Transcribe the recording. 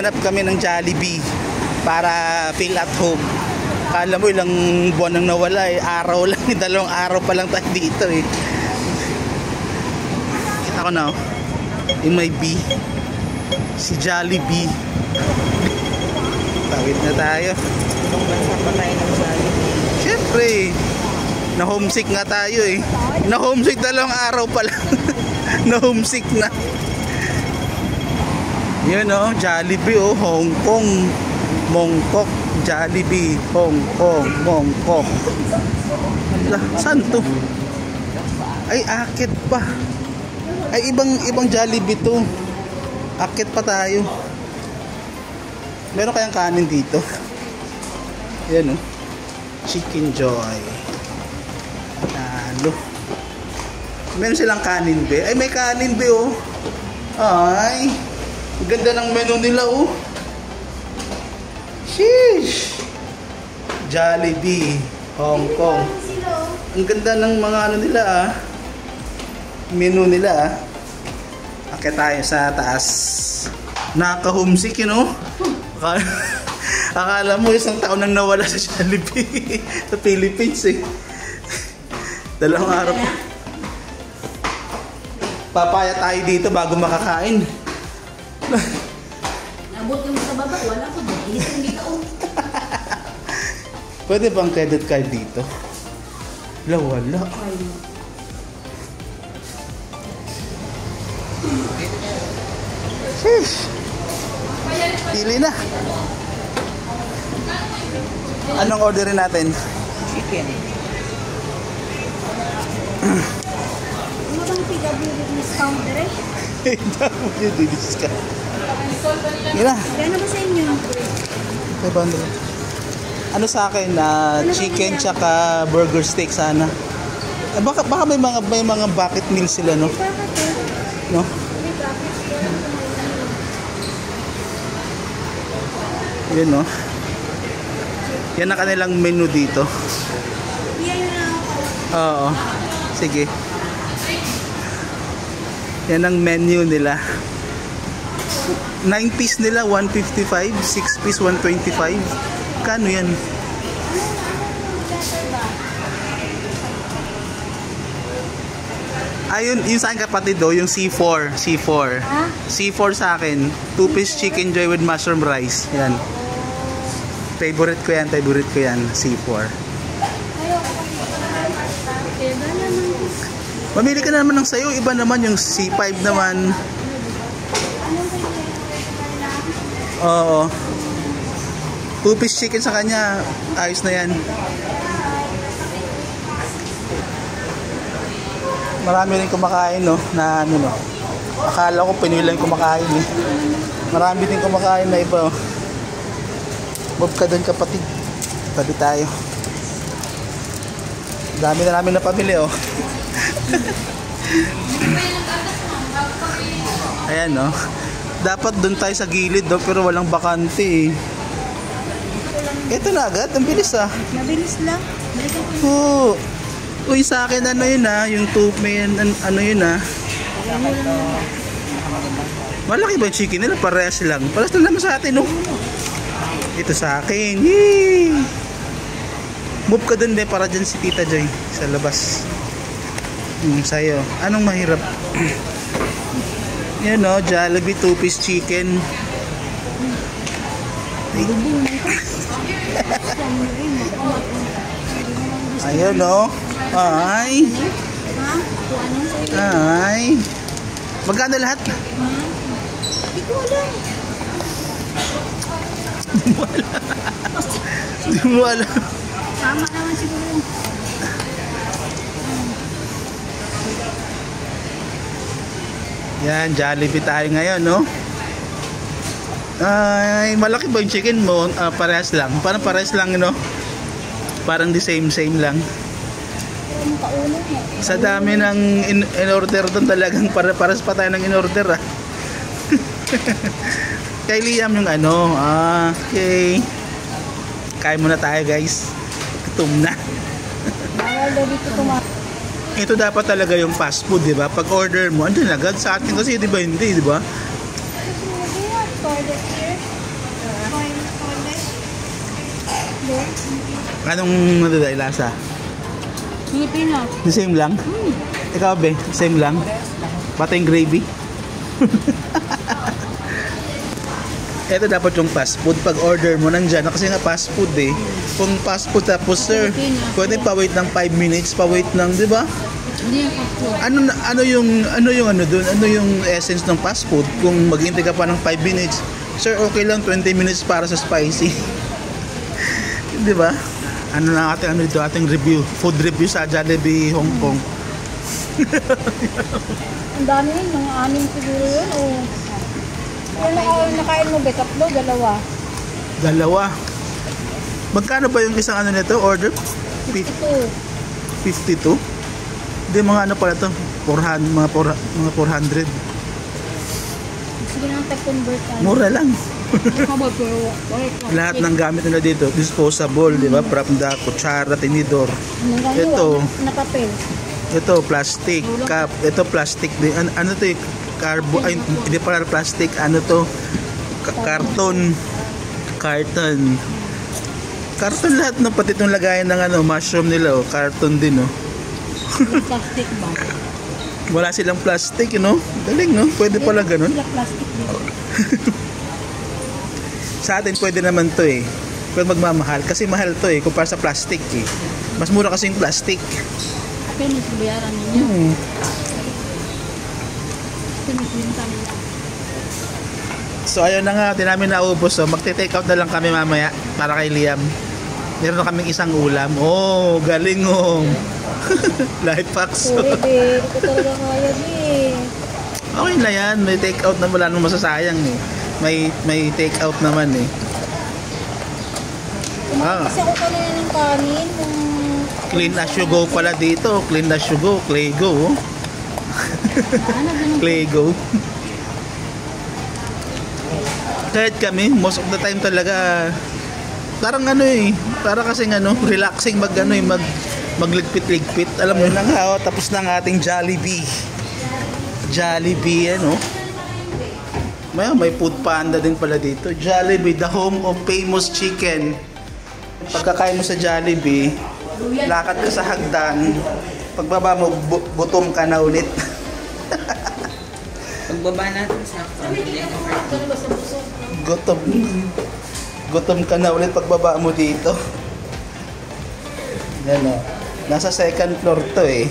naghanap kami ng Jollibee para feel at home. Kala mo ilang buwan nang nawala eh. Araw lang, 2 araw pa lang tayo dito eh. Kita ko na oh. Yung may B. Si Jollibee. Tawid na tayo. Ibang bansa pa tayo ng Jollibee. Siyempre. Na-homesick nga tayo eh. Na-homesick 2 araw pa lang. Na-homesick na. Yun oh, Jollibee oh, Hong Kong, Mongkok, Jollibee, Hong Kong, Mongkok. Saan to? Ay, akit pa. Ay, ibang Jollibee to. Akit pa tayo. Meron kayang kanin dito? Yan oh. Chicken Joy. Talo. Meron silang kanin be. Ay, may kanin be oh. Ay. Ang ganda ng menu nila oh. Sheesh. Jollibee, Hong Kong. Ang ganda ng mga ano nila ah. Menu nila ah. Akit tayo sa taas. Nakaka-homesick you know. Akala mo 1 taon nang nawala sa Jollibee. Sa Philippines eh. 2 araw. Papaya tayo dito bago makakain. Nabot yung sa baba, wala ko doon. Inisang dito oh. Pwede bang credit card dito? Wala. Sheesh. Pili na. Anong orderin natin? Chicken. Ano bang PWD discount dire? PWD discount. Mira. Gano'n ba sa inyo? 500. Ano sa akin? Chicken tsaka burger steak sana. Eh, baka may mga bucket meal sila no? No? Yan no? Yan ang kanilang menu dito. Oo. Sige. Yan ang menu nila. 9 piece nila 155, 6 piece 125. Kano yan? Ayun, yung sa akin kapatid do, yung C4. Ha? C4 sa akin. 2 piece chicken joy with mushroom rice. Yan. Favorite ko yan, C4. Mamili ka na naman ng sayo, iba naman yung C5 naman. Oo. 2 piece chicken sa kanya, ayos na yan. Marami rin kumakain no, na ano no. Akala ko pinilang kumakain eh. Marami din kumakain na iba oh. Bob ka doon kapatid. Tabi tayo. Dami na namin napamili oh. Ayan no. Dapat doon tayo sa gilid do, pero walang bakante eh. Ito na agad, ang bilis ah. Mabilis lang. Oo. Uy, sa akin ano yun ah, yung ano yun ah. Malaki ba yung chicken nila? Parehas lang. Parehas lang naman sa atin no. Ito sa akin. Yee! Move ka dun para dyan si Tita Joy sa labas. Sa'yo. Anong mahirap? Yan o, Jollibee 2 piece chicken. Ayan o. Ay. Ay. Magkano lahat? Hindi ko alam. Hindi mo alam. Tama naman siguro. Yan, Jollibee tayo ngayon, no? Ay, malaki ba yung chicken mo? Parehas lang. Parang parehas lang, no? Parang the same lang. Sa dami ng in-order doon talagang paras pa tayo ng in-order, ah. Kay Liam yung ano. Okay. Kain muna tayo, guys. Gutom na. Bawal daw dito kumain. Ito dapat talaga yung fast food, di ba? Pag order mo, andun agad sa atin kasi, di ba? Hindi, di ba? Toilet here. din. Anong nadaday lasa? Pilipino. The same lang? Ikaw be, same lang? Pati yung gravy? Ito dapat yung fast food. Pag order mo, nandyan. Kasi nga fast food eh. Kung fast food tapos sir, pwede pa-wait ng 5 minutes, pa-wait ng, di ba? Hindi yung fast food. Ano yung doon? Ano yung essence ng fast food? Kung maghintay ka pa ng 5 minutes, sir, okay lang 20 minutes para sa spicy. Di ba? Ano na ating review, food review sa Jollibee Hong Kong. Ang dami yun, mga 6 siguro yun. O, yung nakain mo, be, 3, 2. Dalawa. Magkano ba yung isang ano nito? Order? 52. 52? Hindi, mga ano pala to? 400, mga 400. Sige nang tag-convert ka. Mura lang. Kabot, pero Lahat ng gamit nila dito, disposable, di ba? From the kutsara, tinidor. Ito. Na papel. Ito, plastic, cup. Ito, plastic din. Ano to eh? Ay, hindi pala plastic. Ano to? Karton. Carton. Karton lahat, no? Pati itong lagayan ng ano, mushroom nila, oh. Karton din, oh. Plastic ba? Wala silang plastic, you know? Galing, no? Pwede pala ganun. Sila plastic din. Sa atin, pwede naman to, eh. Pwede magmamahal. Kasi mahal to, eh. Kumpara sa plastic, eh. Mas mura kasi yung plastic. Pinis, bayaran ninyo. Pinis, binta nila. So ayun na nga, di namin naubos. So magte-take out na lang kami mamaya para kay Liam. Meron na kaming isang ulam. Oh, galing oh. Life hacks. Sorry, be. Ito talaga kaya, be. Okay na yan, may take out na wala nang masasayang eh. May take out naman eh. Kumain kasi ako kanina ng kanin. Clean as you go pala dito. Clean as you go. Clay go. Oh. Clay go. Kahit kami, most of the time talaga parang ano eh, para kasing ano, relaxing mag ano eh, magligpit-ligpit. Alam mo na nga, oh, tapos na ang ating Jollibee. Jollibee, ano? May food panda din pala dito. Jollibee, the home of famous chicken. Pagkakain mo sa Jollibee, lakad ka sa hagdan, pagbaba mo, gutom ka na ulit. Pagbaba natin sa Gutom ka na ulit pagbaba mo dito. Yan o. Nasa second floor to eh.